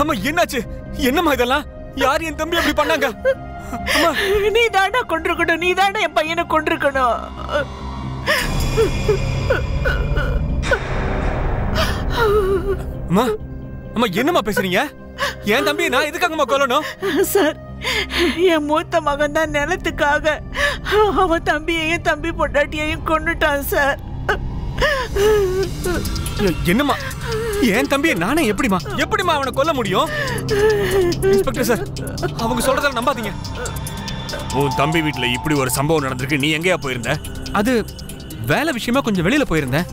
அம்மா, என்னாச்சு? என்னம்மா இதெல்லாம்? யார் என் தம்பி அப்படி பண்ணாங்க? நீ தாண்டா கொண்டிருக்கணும், நீ தாண்டா என் பையனை கொண்டிருக்கணும். அம்மா, அம்மா, என்னம்மா பேசுறீங்க? என் தம்பி நான் எதுக்காகம்மா கொல்லணும்? சார், என் மூத்த மகன் தான் நிலத்துக்காக அவன் தம்பியையும் தம்பி பொண்டாட்டியையும் கொன்னுட்டான் சார். என்னம்மா என் தம்பியை நானே எப்படிமா அவனை கொல்ல முடியும்? இன்ஸ்பெக்டர் சார், அவங்க சொல்றதால நம்பாதீங்க. உன் தம்பி வீட்டுல இப்படி ஒரு சம்பவம் நடந்திருக்கு. நீ எங்கேயா போயிருந்த? அது வேலை விஷயமா கொஞ்சம் வெளியில போயிருந்தேன்.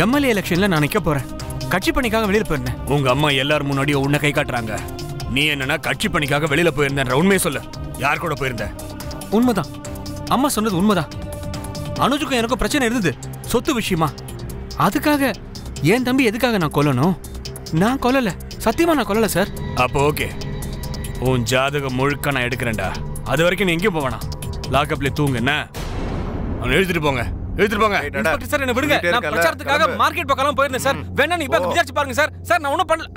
எம்எல்ஏ எலெக்ஷன்ல நான் நிக்க போறேன். கட்சி பணிக்காக வெளியில போயிருந்தேன். உங்க அம்மா எல்லாரும் முன்னாடியே உன்னை கை காட்டுறாங்க. நீ என்னன்னா கட்சி பணிக்காக வெளியில போயிருந்தேன்ற உண்மையை சொல்லு. யார் கூட போயிருந்த? உண்மைதான், அம்மா சொன்னது உண்மைதான். அனுஜுக்கும் எனக்கும் பிரச்சனை இருந்தது, சொத்து விஷயமா. அதுக்காக என் தம்பி எதுக்காக நான் கொல்லணும்? நான் கொல்லல, சத்தியமா நான் கொல்லல சார். அப்போ ஓகே, உன் ஜாதகம் முழுக்க நான் எடுக்கிறேன்டா. அது வரைக்கும் நீ எங்கேயும் போவேனா, லாக்அப்ல தூங்கு. என்ன அவனை எழுதிட்டு போங்க, எழுதிட்டு போங்க. இன்ஸ்பெக்டர் சார், என்ன விடுங்க. நான் பிரச்சாரத்துக்காக மார்க்கெட் பக்கம் போயிருந்தேன் சார். வேணா நீ இப்ப விசாரிச்சு பாருங்க சார். சார், நான் ஒன்றும் பண்ணல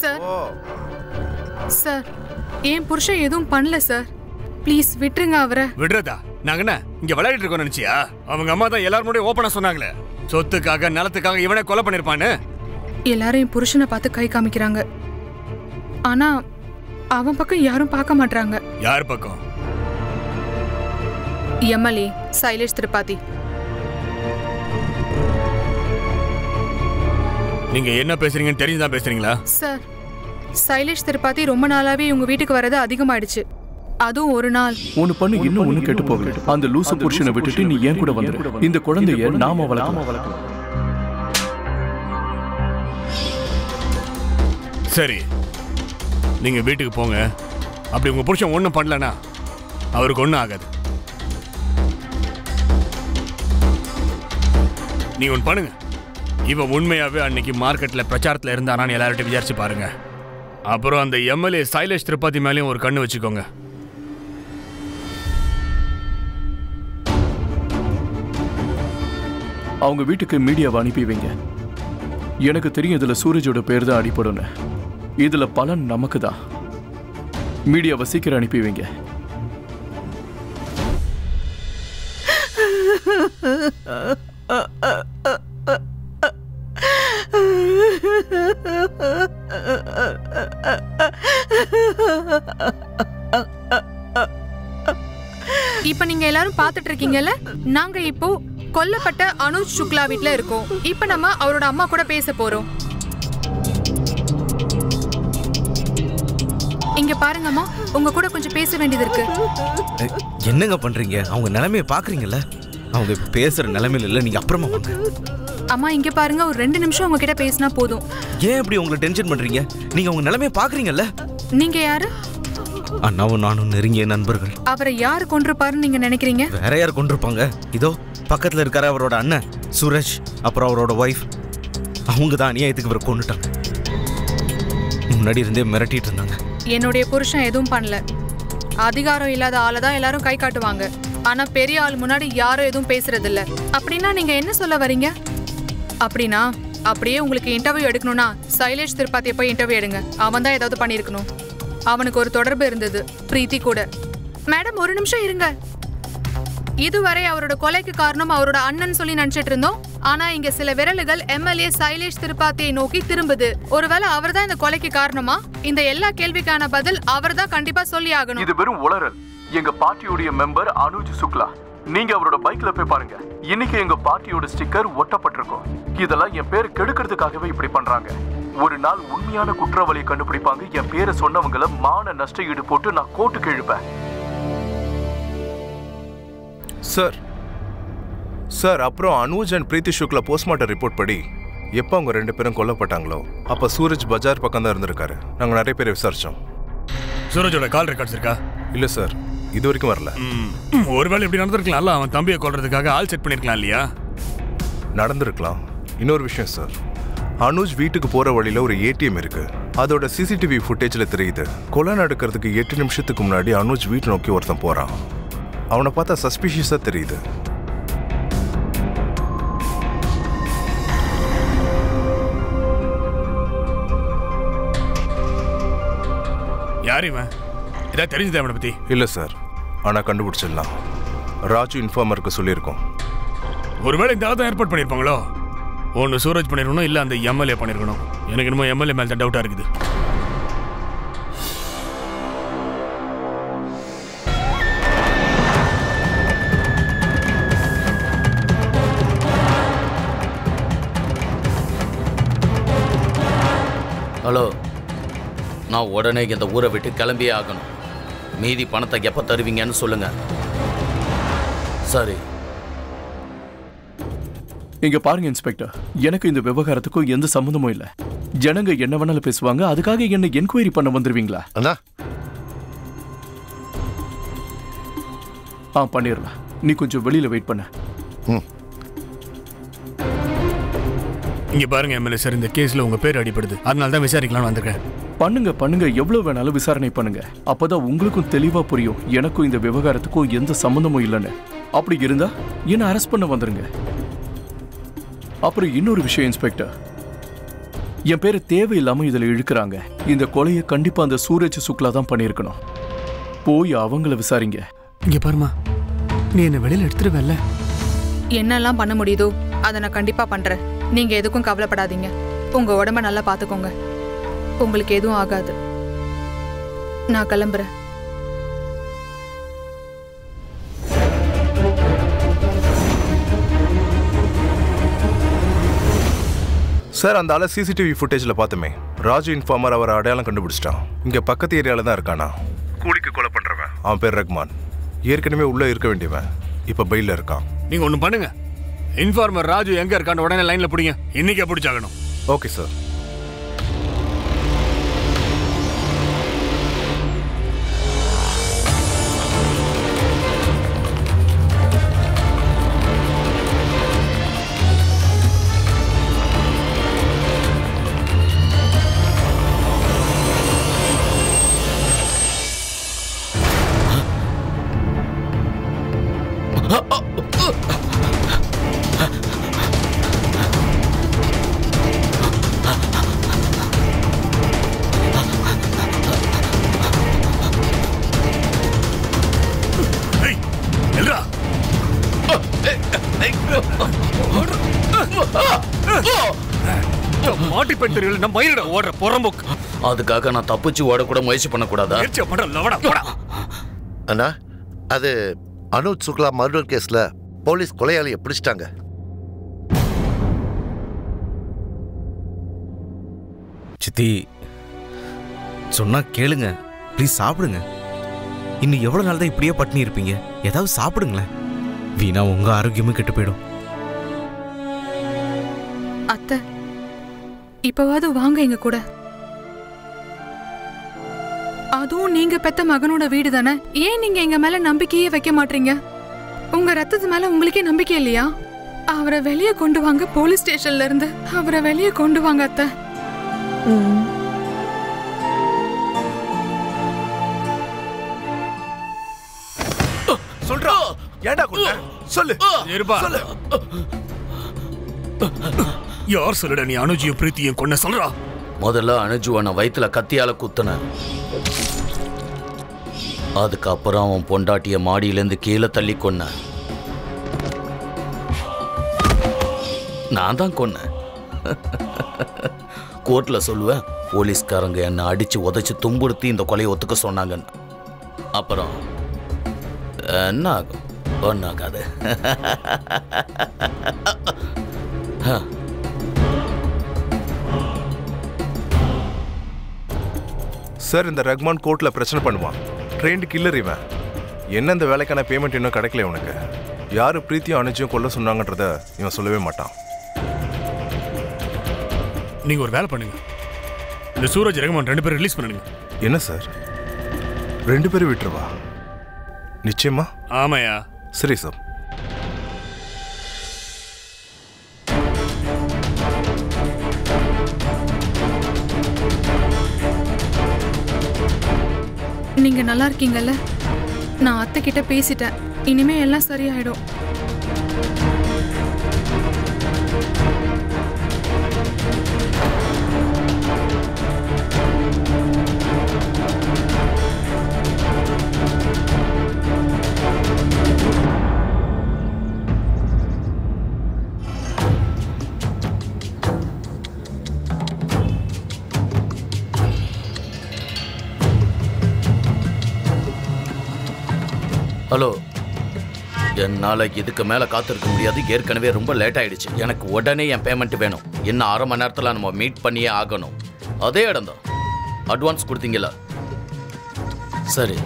சார். சார், என் புருஷன் எதுவும் பண்ணல சார். ப்ளீஸ் விட்டுருங்க அவரை. விடுறதா? நாங்க என்ன இங்க விளையாடிட்டு இருக்கோம் நினைச்சியா? அவங்க அம்மா தான் எல்லாரும் முன்னாடி ஓப்பனா சொன்னாங்களே, சொத்துக்காக நிலத்துக்காக இவனே கொலை பண்ணிருப்பான்னு. எல்லாரும் என் புருஷனை பார்த்து கை காமிக்கிறாங்க. ஆனா அவன் பக்கம் யாரும் பார்க்க மாட்டாங்க. யார் பக்கம்? எம்எல்ஏ சைலேஷ் திரிபாதி. நீங்க என்ன பேசுறீங்கன்னு தெரிஞ்சுதான் பேசுறீங்களா? சார், சைலேஷ் திரிபாதி ரொம்ப நாளாவே உங்க வீட்டுக்கு வரது அதிகமாயிடுச்சு. அதுவும் ஒரு நாள். ஒன்னு பண்ணு, இன்னும் ஒண்ணு கேட்டு போகல. அந்த லூசு புருஷனை விட்டுட்டு நீ ஏன் கூட வந்துரு. இந்த குழந்தைய நாம வளர்க்கலாம். சரி, நீங்க வீட்டுக்கு போங்க. அப்படி உங்க புருஷன் ஒண்ணும் பண்ணலனா அவருக்கு ஒண்ணும் ஆகாது. நீ ஒன்னு பண்ணுங்க. இவன் உண்மையாவே அன்னைக்கு மார்க்கெட்ல பிரச்சாரத்துல இருந்தானான்னு எல்லார்ட்டையும் விசாரிச்சு பாருங்க. அப்புறம் அந்த எம்எல்ஏ சைலேஷ் திரிபாதி மேலேயும் ஒரு கண்ணு வச்சுக்கோங்க. அவங்க வீட்டுக்கு மீடியாவை அனுப்பி வைங்க. எனக்கு தெரியும் இதுல சூரஜோட பேர் தான் அடிபடும். இதுல பலன் நமக்கு தான். மீடியாவை சீக்கிரம் அனுப்பி வைங்க. இப்ப நீங்க எல்லாரும் பாத்துட்டு இருக்கீங்கல்ல, நாங்க இப்போ கொல்லப்பட்ட அனுஜ் சுக்லா வீட்ல இருக்கோம். இப்ப நம்ம அவரோட அம்மா கூட பேச போறோம். இங்க பாருங்கம்மா, உங்க கூட கொஞ்சம் பேச வேண்டியது இருக்கு. என்னங்க பண்றீங்க? அவங்க நிலைமையை பாக்குறீங்கல்ல, அவங்க இப்ப பேசுற நிலைமையில இல்ல. நீங்க அப்புறமா வாங்க. அம்மா இங்க பாருங்க, ஒரு 2 நிமிஷம் உங்ககிட்ட பேசினா போதும். ஏன் இப்படி உங்களை டென்ஷன் பண்றீங்க? நீங்க அவங்க நிலைமையை பாக்குறீங்கல்ல. நீங்க யாரு? அண்ணாவும் நானும் நெருங்கிய நண்பர்கள். அவரை யாரு கொண்டிருப்பாருன்னு நீங்க நினைக்கிறீங்க? வேற யார் கொண்டிருப்பாங்க? இதோ பக்கத்துல இருக்காரு அவரோட அண்ணன் சுரேஷ், அப்புறம் அவரோட ஒய்ஃப். அவங்க தான் அநியாயத்துக்கு இவரை கொண்டுட்டாங்க. முன்னாடி இருந்தே மிரட்டிட்டு இருந்தாங்க. என்னுடைய புருஷன் எதுவும் பண்ணல. அதிகாரம் இல்லாத ஆளை தான் எல்லாரும் கை காட்டுவாங்க. ஆனா பெரிய ஆள் முன்னாடி யாரும் எதுவும் பேசுறது இல்ல. அப்படின்னா நீங்க என்ன சொல்ல வரீங்க? அப்படின்னா அப்படியே உங்களுக்கு இன்டர்வியூ எடுக்கணும்னா சைலேஷ் திரிபாதியை போய் இன்டர்வியூ எடுங்க. அவன் தான் ஏதாவது பண்ணியிருக்கணும். அவனுக்கு ஒரு தொடர்பு இருந்தது, பிரீத்தி கூட. மேடம், ஒரு நிமிஷம் இருங்க. இதுவரை அவரோட கொலைக்கு காரணம் அவரோட அண்ணன் சொல்லி நினைச்சிட்டு இருந்தோம். ஆனா இங்க சில விரல்கள் எம்எல்ஏ சைலேஷ் திரிபாதியை நோக்கி திரும்புது. ஒருவேளை அவர் தான் இந்த கொலைக்கு காரணமா? இந்த எல்லா கேள்விக்கான பதில் அவர் தான் கண்டிப்பா சொல்லி ஆகணும். இது வெறும் உளறல். எங்க பார்ட்டியோட மெம்பர் அனுஜ் சுக்லா, நீங்க அவரோட பைக்ல போய் பாருங்க. இன்னைக்கு எங்க பார்ட்டியோட ஸ்டிக்கர் ஒட்டப்பட்டிருக்கும். இதெல்லாம் என் பேர் கெடுக்கிறதுக்காகவே இப்படி பண்றாங்க. ஒரு நாள் உண்மையான குற்றவாளியை கண்டுபிடிப்பாங்க. என் பேரை சொன்னவங்களை மான நஷ்ட ஈடு போட்டு நான் கோர்ட்டுக்கு இழுப்பேன். சார், அப்புறம் Anuj and Preeti Shukla postmortem report படி எப்போ அவங்க 2 பேரும் கொல்லப்பட்டாங்களோ அப்போ சூரஜ் பஜார் பக்கம் தான் இருந்திருக்காரு. நாங்கள் நிறைய பேரை விசாரிச்சோம். சூரஜோட கால் ரெக்கார்ட்ஸ் இருக்கா? இல்லை சார், இது வரைக்கும் வரல. ஒருவேளை இப்படி நடந்திருக்கலாம்ல, அவன் தம்பியை கொல்றதுக்காக ஆள் செட் பண்ணிருக்கலாம் இல்லையா? நடந்திருக்கலாம். இன்னொரு விஷயம் சார், அனுஜ் வீட்டுக்கு போற வழியில ஒரு ஏடிஎம் இருக்கு. அதோட சிசிடிவி ஃபுட்டேஜ்ல தெரியுது, கொலை நடக்கிறதுக்கு 8 நிமிஷத்துக்கு முன்னாடி அனுஜ் வீட்டை நோக்கி ஒருத்தன் போறான். அவனை பார்த்தா சஸ்பிஷியஸா தெரியுது. யார் இவன்? ஏதாவது தெரிஞ்சதா அவனை பத்தி? இல்ல சார், ஆனா கண்டுபிடிச்சிடலாம். ராஜு இன்ஃபார்மருக்கு சொல்லியிருக்கோம். ஒருவேளை இந்த ஆள் தான் ஏற்பாடு பண்ணியிருப்பாங்களோ? ஒன்று சூரஜ் பண்ணிருக்கணும், இல்லை அந்த எம்எல்ஏ பண்ணிருக்கணும். எனக்கு என்னமோ எம்எல்ஏ மேலே தான் டவுட்டாக இருக்குது. ஹலோ, நான் உடனே இந்த ஊரை விட்டு கிளம்பியே ஆகணும். மீதி பணத்தை எப்போ தருவீங்கன்னு சொல்லுங்க. சரி. இங்க பாருங்க இன்ஸ்பெக்டர், எனக்கு இந்த விவகாரத்துக்கும் எந்த சம்மந்தமும் இல்ல. ஜனங்க என்ன வேணாலும் பேசுவாங்க, அதுக்காக என்ன என்கொயரி பண்ண வந்துருவீங்களா? அண்ணா பண்ணிடலாம். நீ கொஞ்சம் வெளியில வெயிட் பண்ண. இங்க பாருங்க எம்எல்ஏ சார், இந்த கேஸ்ல உங்க பேர் அடிபடுது, அதனால தான் விசாரிக்கலாம்னு வந்திருக்கேன். பண்ணுங்க, எவ்வளவு வேணாலும் விசாரணை பண்ணுங்க. அப்பதான் உங்களுக்கும் தெளிவா புரியும் எனக்கும் இந்த விவகாரத்துக்கும் எந்த சம்பந்தமும் இல்லைன்னு. அப்படி இருந்தா என்ன அரெஸ்ட் பண்ண வந்துருங்க. அப்புறம் இன்னொரு விஷயம் இன்ஸ்பெக்டர், என் பேரு தேவையில்லாம இதுல இழுக்கிறாங்க. இந்த கொலையை கண்டிப்பா அந்த சூரஜ் சுக்லா தான் பண்ணிருக்கணும். போய் அவங்கள விசாரிங்க. இங்க பாருமா, நீ என்ன வெளியில எடுத்துருவல்ல? என்னெல்லாம் பண்ண முடியுதோ அதை நான் கண்டிப்பா பண்றேன். நீங்க எதுக்கும் கவலைப்படாதீங்க. உங்க உடம்ப நல்லா பாத்துக்கோங்க. உங்களுக்கு எதுவும் ஆகாது. நான் கிளம்புறேன். சார், அந்த ஆளை சிசிடிவி ஃபுட்டேஜில் பார்த்துமே ராஜு இன்ஃபார்மர் அவரை அடையாளம் கண்டுபிடிச்சிட்டான். இங்கே பக்கத்து ஏரியாவில் தான் இருக்கானா. கூலிக்கு கொலை பண்ணுறவன். அவன் பேர் ரஹ்மான். ஏற்கனவே உள்ளே இருக்க வேண்டியவன் இப்போ பெயிலில் இருக்கான். நீங்கள் ஒன்று பண்ணுங்க, இன்ஃபார்மர் ராஜு எங்கே இருக்கான்னு உடனே லைனில் பிடிங்க. இன்னைக்கே பிடிச்சாகணும். Okay sir. அதுக்காக நான் தப்பிச்சு ஓடக்கூட முயற்சி பண்ணக்கூடாதா? அண்ணா, அது அனுஜ் சுக்லா மர்டர் கேஸ்ல போலீஸ் கொலையாளியை பிடிச்சிட்டாங்க. சித்தி சொன்னா கேளுங்க ப்ளீஸ், சாப்பிடுங்க. இன்னும் எவ்வளவு நாள் தான் இப்படியே பட்டினி இருப்பீங்க? ஏதாவது சாப்பிடுங்களேன். வீணா உங்க ஆரோக்கியமும் கெட்டு போயிடும். அத்தை, இப்பவாவது வாங்க எங்க கூட. அதுவும் நீங்க பெத்த மகனோட வீடு தானே. ஏன் நீங்க எங்க மேல நம்பிக்கையே வைக்க மாட்டீங்க? உங்க ரத்தத்து மேல உங்களுக்கே நம்பிக்கை இல்லையா? அவரை வெளியே கொண்டு வாங்க. போலீஸ் ஸ்டேஷன்ல இருந்து அவரை வெளியே கொண்டு வாங்க அத்தை. சொல்றா, ஏண்டா கொல்ல? சொல்லு. இருப்பா. யார் சொல்லுடா நீ அனுஜியும் பிரீத்தியும் கொன்ன? சொல்றா. முதல்ல அனுஜுவனை வயிற்றுல கத்தியால குத்துன. அதுக்கப்புறம் அவன் பொண்டாட்டிய மாடியிலேருந்து கீழே தள்ளி கொன்ன. நான் தான் கொன்னேன். கோர்ட்ல சொல்லுவேன், போலீஸ்காரங்க என்னை அடிச்சு உதைச்சு துன்புறுத்தி இந்த கொலையை ஒத்துக்க சொன்னாங்கன்னு. அப்புறம் என்ன ஆகும்? ஒன்னாகாது. சார், இந்த ரஹ்மான் கோர்ட்ல பிரச்சனை பண்ணுவான். ட்ரெயின்டு கில்லர் இவன். என்ன இந்த வேலைக்கான பேமெண்ட் இன்னும் கிடைக்கல உனக்கு? யாரு பிரீத்தியும் அனுஜியும் கொல்ல சொன்னாங்கன்றத இவன் சொல்லவே மாட்டான். நீங்க ஒரு வேலை பண்ணுங்க, இந்த சூரஜ் ரஹ்மான் 2 பேரும் ரிலீஸ் பண்ணுங்க. என்ன சார், 2 பேரும் விட்டுருவா? நிச்சயமா? ஆமாயா. சரி சார். நீங்க நல்லா இருக்கீங்கல்ல? நான் அத்தை கிட்ட பேசிட்டேன். இனிமே எல்லாம் சரியாயிடும். ஹலோ, என்னால் இதுக்கு மேலே காத்திருக்க முடியாது. ஏற்கனவே ரொம்ப லேட் ஆயிடுச்சு. எனக்கு உடனே என் பேமெண்ட் வேணும். இன்னும் 1/2 மணி நேரத்தில் நம்ம மீட் பண்ணியே ஆகணும். அதே இடம் தான். அட்வான்ஸ் கொடுத்தீங்களா? சரி.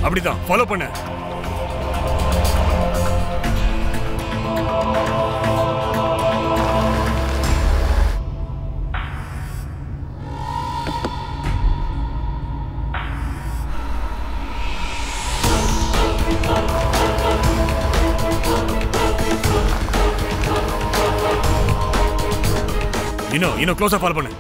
அப்படிதான் ஃபாலோ பண்ணு. இன்னும் க்ளோஸா ஃபாலோ பண்ணு.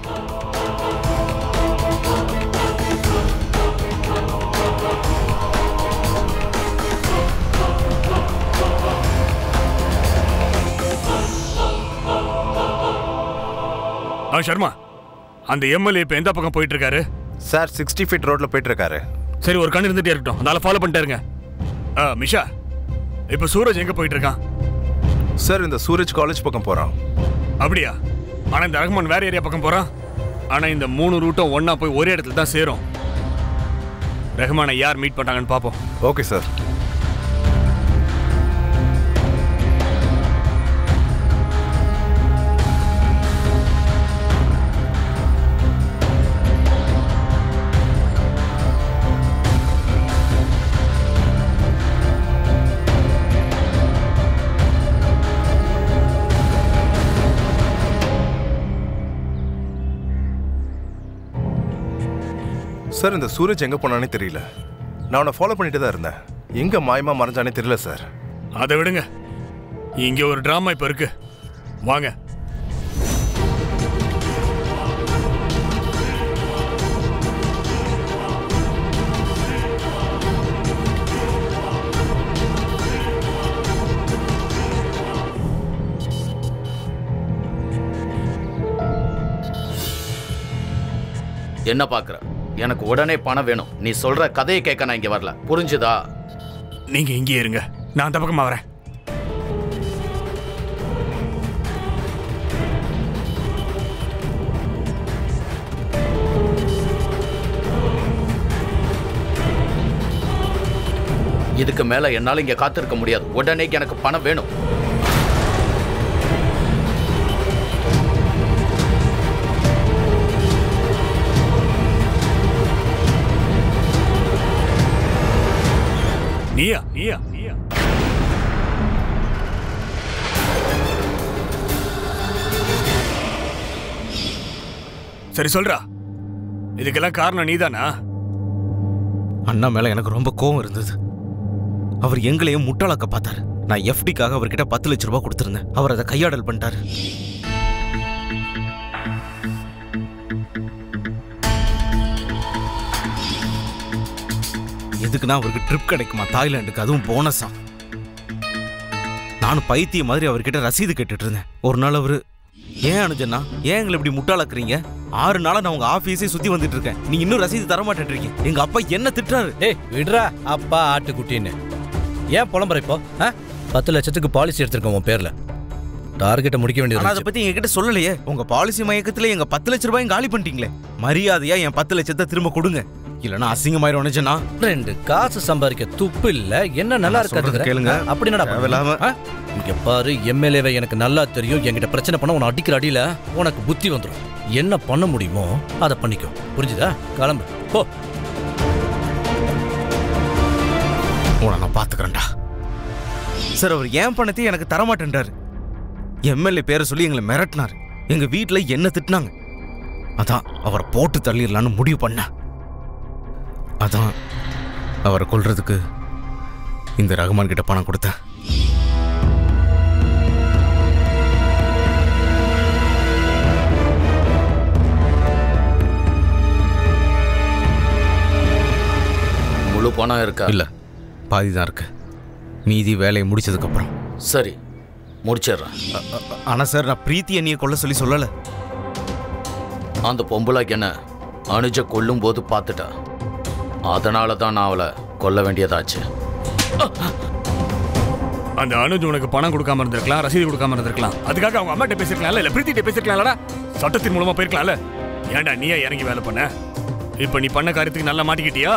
சர்மா, அந்த எம்எல்ஏ இப்ப எந்த பக்கம் போயிட்டு இருக்காரு? சார் 60 ஃபீட் ரோட்ல போயிட்டு இருக்காரு. சரி, ஒரு கண்ணு இருந்துட்டே இருக்கட்டும், அதனால ஃபாலோ பண்ணிட்டே இருங்க. மிஷா, இப்ப சூரஜ் எங்க போயிட்டு இருக்கான்? சார் இந்த சூரஜ் காலேஜ் பக்கம் போறான். அப்படியா? ஆனா இந்த ரஹ்மான் வேற ஏரியா பக்கம் போறான். ஆனா இந்த 3 ரூட்டும் ஒன்னா போய் ஒரே இடத்துல தான் சேரும். ரஹ்மானை யார் மீட் பண்ணாங்கன்னு பாப்போம். Okay sir. சார் இந்த சூரஜ் எங்க போனானே தெரியல. நான் அவனை ஃபாலோ பண்ணிட்டு தான் இருந்தேன். எங்க மாயமா மறைஞ்சானே தெரியல சார். அதை விடுங்க, இங்க ஒரு டிராமா இப்ப இருக்கு. வாங்க. என்ன பாக்குற? எனக்கு உடனே பணம் வேணும். நீ சொல்ற கதையை கேட்க நான் இங்க வரல, புரிஞ்சுதா? நீங்க இங்கே இருங்க, நான் அந்த பக்கமா வரேன். இதுக்கு மேல என்னால இங்க காத்திருக்க முடியாது. உடனே எனக்கு பணம் வேணும். நீயா நீயா நீயா சரி சொல்றா, இதுக்கெல்லாம் காரணம் நீதானா? அண்ணா மேல எனக்கு ரொம்ப கோவம் இருந்தது. அவர் எங்களையும் முட்டாளாக்க பார்த்தாரு. நான் எஃப்டிக்காக அவர்கிட்ட 10 லட்சம் ரூபாய் கொடுத்திருந்தேன். அவர் அதை கையாடல் பண்ணிட்டாரு. எதுக்குன்னா அவருக்கு ட்ரிப் கிடைக்குமா தாய்லாந்துக்கு, அதுவும் போனஸா. நானும் பைத்திய மாதிரி அவர்கிட்ட ரசீது கேட்டுட்டு இருந்தேன். ஒரு நாள் அவரு, ஏன் அனுஜண்ணா ஏன் எங்களை இப்படி முட்டாளாக்குறீங்க? 6 நாளா நான் உங்க ஆபீஸே சுத்தி வந்துட்டு இருக்கேன், நீ இன்னும் ரசீது தர மாட்டேன்றீங்க. எங்க அப்பா என்ன திட்டுறாரு. டேய் விடுறா அப்பா ஆட்டுக்குட்டின்னு. ஏன் புலம்புற இப்போ? 10 லட்சத்துக்கு பாலிசி எடுத்திருக்கோம் உன் பேர்ல. டார்கெட்டை முடிக்க வேண்டியது. அதை பத்தி என்கிட்ட சொல்லலையே. உங்க பாலிசி மயக்கத்துல எங்க 10 லட்சம் ரூபாயும் காலி பண்ணிட்டீங்களே. மரியாதையா என் 10 லட்சத்தை திரும்ப கொடுங்க. இல்லைன்னா அசிங்கமாயிரும் நினைச்சேனா 2 காசு சம்பாதிக்க துப்பு இல்ல, என்ன நல்லா இருக்காது கேளுங்க. அப்படி என்னடா தேவையில்லாம. இங்க பாரு, எம்எல்ஏவை எனக்கு நல்லா தெரியும். என்கிட்ட பிரச்சனை பண்ண உன்னை அடிக்கிற அடியில உனக்கு புத்தி வந்துடும். என்ன பண்ண முடியுமோ அதை பண்ணிக்கோ, புரிஞ்சுதா? கிளம்பு போ. உன நான் பாத்துக்கிறேன்டா. சார், அவர் ஏன் பணத்தையும் எனக்கு தரமாட்டேன்றாரு. எம்எல்ஏ பேரை சொல்லி எங்களை மிரட்டினார். எங்க வீட்டுல என்ன திட்டினாங்க. அதான் அவரை போட்டு தள்ளிடலான்னு முடிவு பண்ண. அதான் அவரை கொல்றதுக்கு இந்த ரகுமான் கிட்ட பணம் கொடுத்தேன். முழு பணம் இருக்கா? இல்ல, பாதி தான் இருக்கு. மீதி வேலையை முடிச்சதுக்கு அப்புறம். சரி, முடிச்சிடுறேன். ஆனா சார், நான் பிரீத்தி அண்ணியை கொல்ல சொல்லி சொல்லல. அந்த பொம்பளைக்கு என்ன அனுஜ கொல்லும் போது பார்த்துட்டா. அதனால தான் நான் அவளை கொல்ல வேண்டியதாச்சு. அந்த அனுஜ் உனக்கு பணம் கொடுக்காம இருந்திருக்கலாம், ரசீது கொடுக்காம இருந்திருக்கலாம். அதுக்காக அவங்க அம்மாட்ட பேசிருக்கலாம்ல, இல்ல பிரீத்திட்ட பேசிருக்கலாம்லடா. சட்டத்தின் மூலமா போயிருக்கலாம்ல. ஏன்டா நீயே இறங்கி வேலை பண்ண? இப்ப நீ பண்ண காரியத்துக்கு நல்லா மாட்டிக்கிட்டியா?